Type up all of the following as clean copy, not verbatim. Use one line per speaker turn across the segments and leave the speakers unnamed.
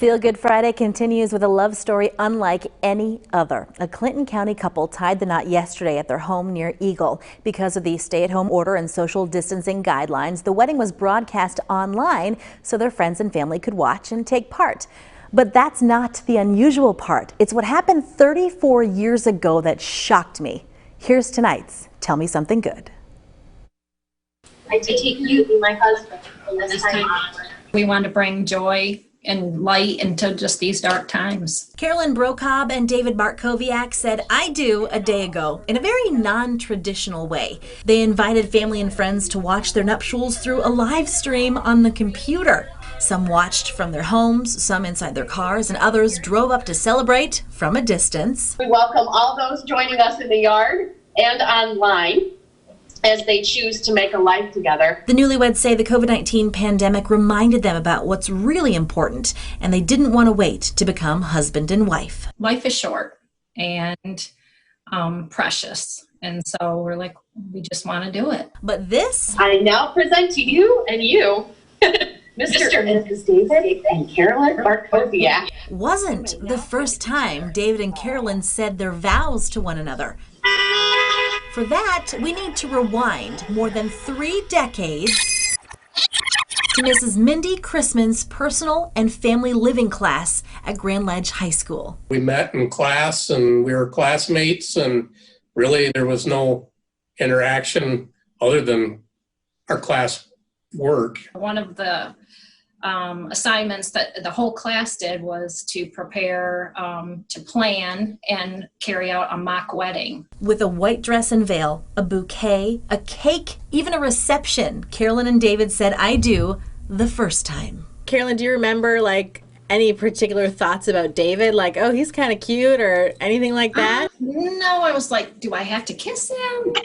Feel Good Friday continues with a love story unlike any other. A Clinton County couple tied the knot yesterday at their home near Eagle. Because of the stay-at-home order and social distancing guidelines, the wedding was broadcast online so their friends and family could watch and take part. But that's not the unusual part. It's what happened 34 years ago that shocked me. Here's tonight's Tell Me Something Good.
I take you to be my husband from this time onward.
We want to bring joy and light into just these dark times.
Carolyn Brocob and David Markoviak said "I do" a day ago in a very non-traditional way. They invited family and friends to watch their nuptials through a live stream on the computer. Some watched from their homes, some inside their cars, and others drove up to celebrate from a distance.
We welcome all those joining us in the yard and online as they choose to make a life together.
The newlyweds say the COVID-19 pandemic reminded them about what's really important, and they didn't want to wait to become husband and wife.
Life is short and precious, and so we're like, we just want to do it.
But this?
I now present to you and you, Mr. and Mrs. David and Carolyn Markoviak.
Wasn't the first time David and Carolyn said their vows to one another. For that, we need to rewind more than 3 decades to Mrs. Mindy Chrisman's personal and family living class at Grand Ledge High School.
We met in class and we were classmates, and really there was no interaction other than our class work.
One of the assignments that the whole class did was to prepare, to plan and carry out a mock wedding.
With a white dress and veil, a bouquet, a cake, even a reception, Carolyn and David said "I do" the first time.
Carolyn, do you remember any particular thoughts about David? Like, oh, he's kind of cute or anything like that?
No, I was like, do I have to kiss him?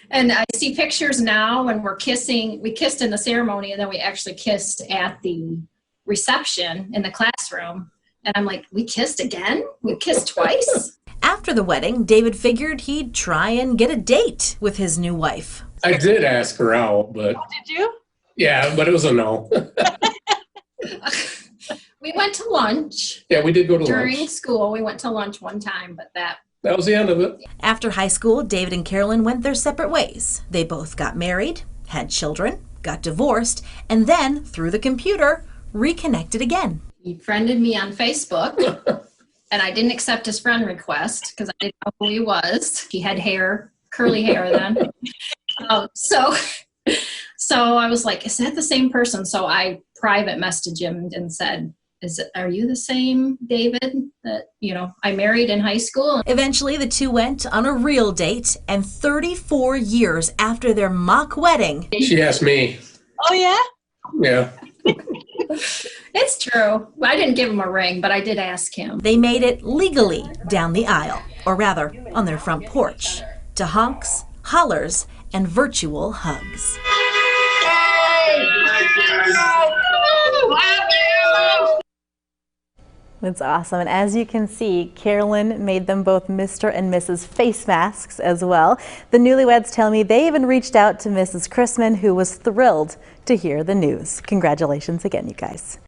And I see pictures now when we're kissing. We kissed in the ceremony, and then we actually kissed at the reception in the classroom. And I'm like, we kissed again? We kissed twice?
After the wedding, David figured he'd try and get a date with his new wife.
I did ask her out, but...
Oh, did you?
Yeah, but it was a no.
We went to lunch.
Yeah, we did go to lunch.
During school, we went to lunch one time, but that
was the end of it.
After high school, David and Carolyn went their separate ways. They both got married, had children, got divorced, and then, through the computer, reconnected again.
He friended me on Facebook, and I didn't accept his friend request because I didn't know who he was. He had hair, curly hair then. So I was like, is that the same person? So I private messaged him and said, are you the same David that, I married in high school?
Eventually, the two went on a real date, and 34 years after their mock wedding...
She asked me.
Oh, yeah?
Yeah.
It's true. I didn't give him a ring, but I did ask him.
They made it legally down the aisle, or rather, on their front porch, to honks, hollers, and virtual hugs. That's awesome. And as you can see, Carolyn made them both Mr. and Mrs. face masks as well. The newlyweds tell me they even reached out to Mrs. Chrisman, who was thrilled to hear the news. Congratulations again, you guys.